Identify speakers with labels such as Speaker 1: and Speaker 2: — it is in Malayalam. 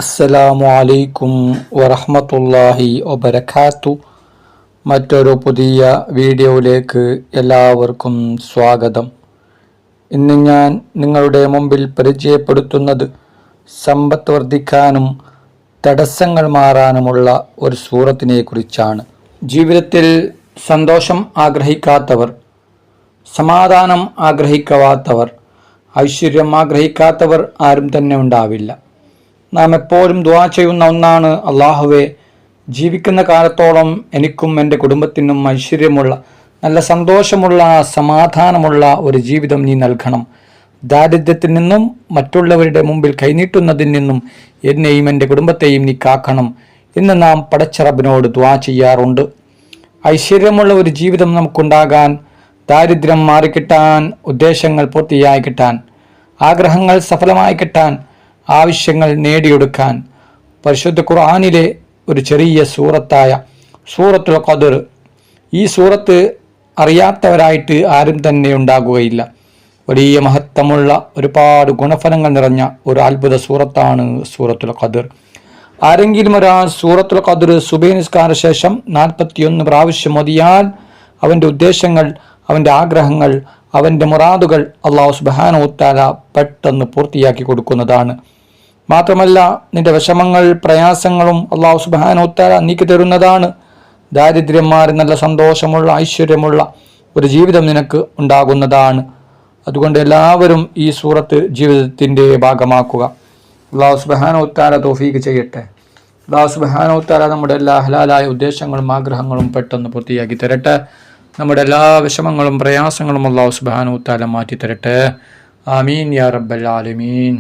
Speaker 1: അസ്സലാമു അലൈക്കും വറഹ്മത്തുള്ളാഹി വബറകാത്തു. മറ്റൊരു പുതിയ വീഡിയോയിലേക്ക് എല്ലാവർക്കും സ്വാഗതം. ഇന്ന് ഞാൻ നിങ്ങളുടെ മുമ്പിൽ പരിചയപ്പെടുത്തുന്നത് സമ്പത്ത് വർദ്ധിക്കാനും തടസ്സങ്ങൾ മാറാനുമുള്ള ഒരു സൂറത്തിനെ കുറിച്ചാണ്. ജീവിതത്തിൽ സന്തോഷം ആഗ്രഹിക്കാത്തവർ, സമാധാനം ആഗ്രഹിക്കാത്തവർ, ഐശ്വര്യം ആഗ്രഹിക്കാത്തവർ ആരും തന്നെ ഉണ്ടാവില്ല. നാം എപ്പോഴും ദുആ ചെയ്യുന്ന ഒന്നാണ്, അല്ലാഹുവേ, ജീവിക്കുന്ന കാലത്തോളം എനിക്കും എൻ്റെ കുടുംബത്തിനും ഐശ്വര്യമുള്ള, നല്ല സന്തോഷമുള്ള, സമാധാനമുള്ള ഒരു ജീവിതം നീ നൽകണം. ദാരിദ്ര്യത്തിൽ നിന്നും മറ്റുള്ളവരുടെ മുമ്പിൽ കൈനീട്ടുന്നതിൽ നിന്നും എന്നെയും എൻ്റെ കുടുംബത്തെയും നീ കാക്കണം എന്ന് നാം പടച്ച റബ്ബിനോട് ദുആ ചെയ്യാറുണ്ട്. ഐശ്വര്യമുള്ള ഒരു ജീവിതം നമുക്കുണ്ടാകാൻ, ദാരിദ്ര്യം മാറിക്കിട്ടാൻ, ഉദ്ദേശങ്ങൾ പൂർത്തിയായി കിട്ടാൻ, ആഗ്രഹങ്ങൾ സഫലമായി കിട്ടാൻ, ആവശ്യങ്ങൾ നേടിയെടുക്കാൻ പരിശുദ്ധ ഖുർആനിലെ ഒരു ചെറിയ സൂറത്തായ സൂറത്തുൽ ഖദർ, ഈ സൂറത്ത് അറിയാത്തവരായിട്ട് ആരും തന്നെ ഉണ്ടാകുകയില്ല. വലിയ മഹത്വമുള്ള, ഒരുപാട് ഗുണഫലങ്ങൾ നിറഞ്ഞ ഒരു അത്ഭുത സൂറത്താണ് സൂറത്തുൽ ഖദർ. ആരെങ്കിലും ഒരാൾ സൂറത്തുൽ ഖദർ സുബഹി നിസ്കാര ശേഷം 41 പ്രാവശ്യം ഓതിയാൽ അവൻ്റെ ഉദ്ദേശങ്ങൾ, അവൻ്റെ ആഗ്രഹങ്ങൾ, അവൻ്റെ മുറാദുകൾ അല്ലാഹു സുബ്ഹാനഹു വ തആല പെട്ടെന്ന് പൂർത്തിയാക്കി കൊടുക്കുന്നതാണ്. മാത്രമല്ല, നിന്റെ വിഷമങ്ങൾ, പ്രയാസങ്ങളും അല്ലാഹു സുബ്ഹാനഹു വ തആല നീക്കി തരുന്നതാണ്. ദാരിദ്ര്യം മാറി നല്ല സന്തോഷമുള്ള, ഐശ്വര്യമുള്ള ഒരു ജീവിതം നിനക്ക് ഉണ്ടാകുന്നതാണ്. അതുകൊണ്ട് എല്ലാവരും ഈ സൂറത്ത് ജീവിതത്തിൻ്റെ ഭാഗമാക്കുക. അല്ലാഹു സുബ്ഹാനഹു വ തആല തൗഫീഖ് ചെയ്യട്ടെ. അല്ലാഹു സുബ്ഹാനഹു വ തആല നമ്മുടെ എല്ലാ ഹലാലായ ഉദ്ദേശങ്ങളും ആഗ്രഹങ്ങളും പെട്ടെന്ന് പൂർത്തിയാക്കി തരട്ടെ. നമ്മുടെ എല്ലാ വിഷമങ്ങളും പ്രയാസങ്ങളും അല്ലാഹു സുബ്ഹാനഹു വ തആല മാറ്റി തരട്ടെ. ആമീൻ യാ റബ്ബൽ ആലമീൻ.